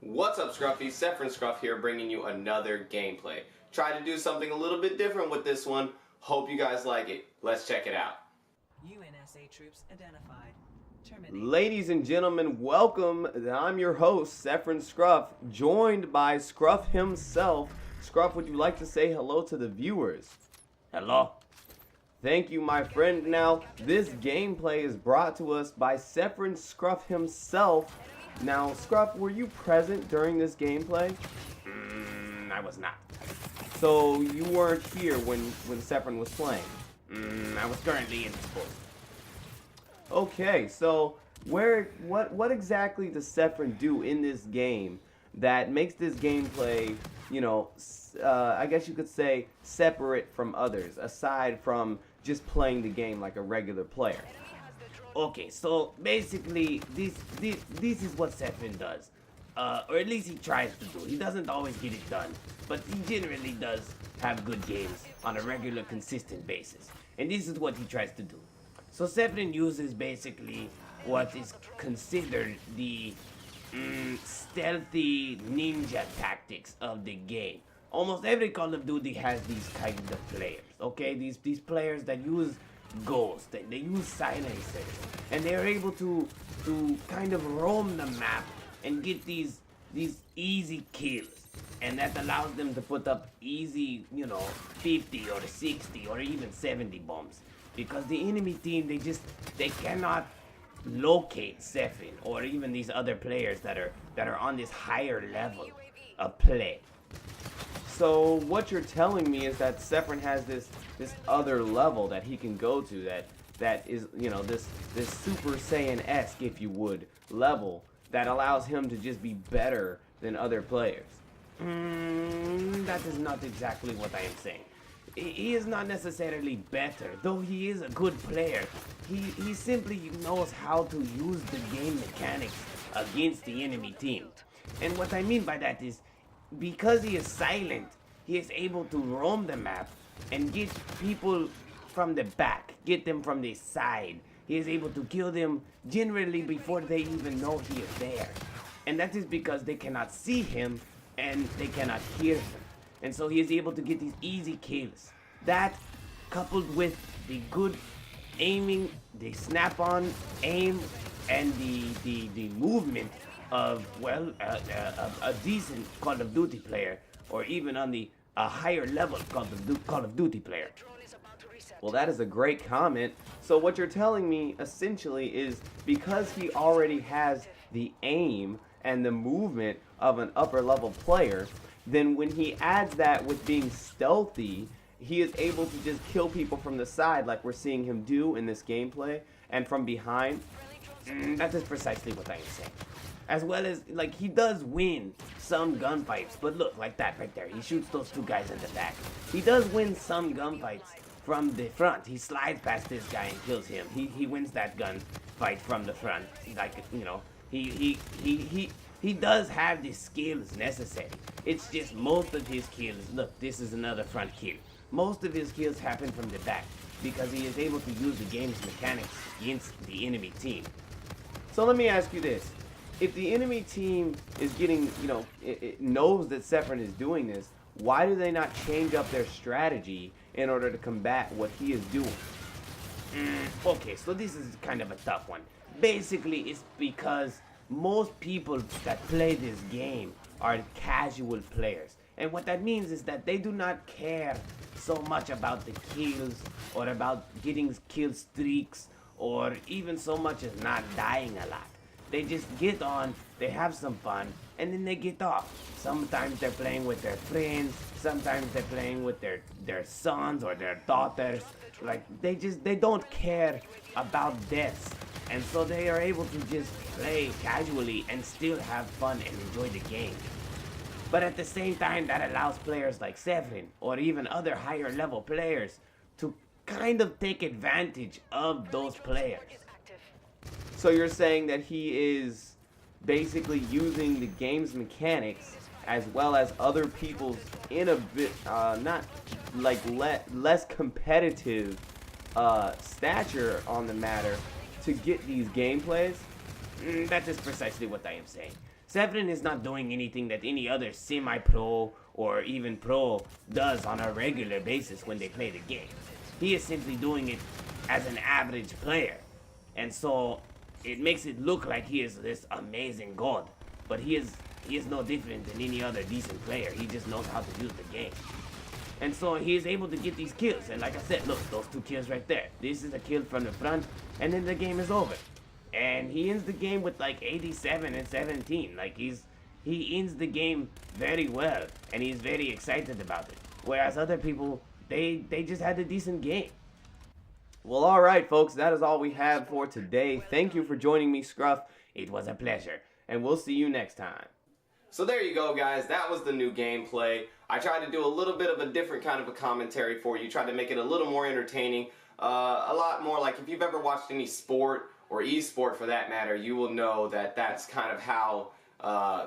What's up, Scruffy? SephrenScruff here, bringing you another gameplay. Try to do something a little bit different with this one. Hope you guys like it. Let's check it out. UNSA troops identified. Terminate. Ladies and gentlemen, welcome. I'm your host, SephrenScruff, joined by Scruff himself. Scruff, would you like to say hello to the viewers? Hello. Thank you, my friend. Now, this gameplay is brought to us by SephrenScruff himself. Now, Scruff, were you present during this gameplay? I was not. So you weren't here when Sephren was playing? I was currently indisposed. Okay, so what exactly does Sephren do in this game that makes this gameplay, you know, I guess you could say separate from others, aside from just playing the game like a regular player? Okay, so basically, this is what Sephren does. Or at least he tries to do. He doesn't always get it done, but he generally does have good games on a regular, consistent basis. And this is what he tries to do. So Sephren uses basically what is considered the stealthy ninja tactics of the game. Almost every Call of Duty has these kind of players, okay? These players that use ghosts, they use silencers, and they're able to kind of roam the map and get these easy kills, and that allows them to put up easy, 50 or 60 or even 70 bombs, because the enemy team, they cannot locate Sephren or even these other players that are on this higher level of play. So what you're telling me is that Sephren has this other level that he can go to, that is, this Super Saiyan-esque, if you would, level that allows him to just be better than other players. That is not exactly what I am saying. He is not necessarily better, though he is a good player. He simply knows how to use the game mechanics against the enemy team. And what I mean by that is, because he is silent, he is able to roam the map and get people from the back, get them from the side. He is able to kill them generally before they even know he is there. And that is because they cannot see him and they cannot hear him. And so he is able to get these easy kills. That, coupled with the good aiming, the snap-on aim, and the movement of, well, a decent Call of Duty player, or even on a higher level Call of Duty player. Well, that is a great comment. So what you're telling me essentially is, because he already has the aim and the movement of an upper level player, then when he adds that with being stealthy, he is able to just kill people from the side like we're seeing him do in this gameplay, and from behind. That is precisely what I am saying. As well as, like, he does win some gunfights, but look, like that right there, he shoots those two guys in the back. He does win some gunfights from the front. He slides past this guy and kills him. He wins that gunfight from the front. Like, he does have the skills necessary. It's just most of his kills, look, this is another front kill. Most of his kills happen from the back, because he is able to use the game's mechanics against the enemy team. So let me ask you this. If the enemy team is getting, it knows that Sephren is doing this, why do they not change up their strategy in order to combat what he is doing? Okay, so this is kind of a tough one. Basically, it's because most people that play this game are casual players. And what that means is that they do not care so much about the kills, or about getting kill streaks, or even so much as not dying a lot. They just get on, they have some fun, and then they get off. Sometimes they're playing with their friends, sometimes they're playing with their sons or their daughters. Like, they don't care about deaths. And so they are able to just play casually and still have fun and enjoy the game. But at the same time, that allows players like Sephren, or even other higher level players, to kind of take advantage of those players. So you're saying that he is basically using the game's mechanics as well as other people's in a bit, not like less competitive stature on the matter to get these gameplays? That is precisely what I am saying. Sephren is not doing anything that any other semi-pro or even pro does on a regular basis when they play the game. He is simply doing it as an average player. And so it makes it look like he is this amazing god. But he is no different than any other decent player. He just knows how to use the game. And so he is able to get these kills. And like I said, look, those 2 kills right there. This is a kill from the front, and then the game is over. And he ends the game with like 87 and 17. Like he ends the game very well, and he's very excited about it. Whereas other people, they just had a decent game. Well, all right, folks, that is all we have for today. Thank you for joining me, Scruff. It was a pleasure. And we'll see you next time. So there you go, guys. That was the new gameplay. I tried to do a little bit of a different kind of a commentary for you. Tried to make it a little more entertaining. A lot more like if you've ever watched any sport or e-sport for that matter, you will know that that's kind of how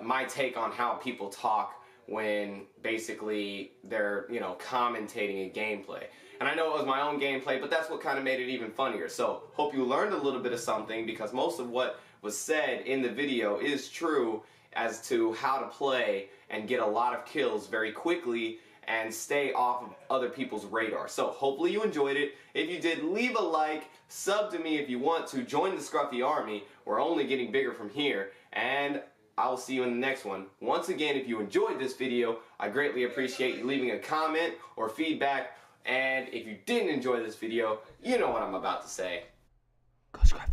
my take on how people talk when basically they're, you know, commentating a gameplay. And I know it was my own gameplay, but that's what kind of made it even funnier. So hope you learned a little bit of something, because most of what was said in the video is true as to how to play and get a lot of kills very quickly and stay off of other people's radar. So hopefully you enjoyed it. If you did, leave a like, sub to me if you want to, join the Scruffy Army. We're only getting bigger from here, and I'll see you in the next one. Once again, if you enjoyed this video, I greatly appreciate you leaving a comment or feedback. And if you didn't enjoy this video, you know what I'm about to say. Go Scruff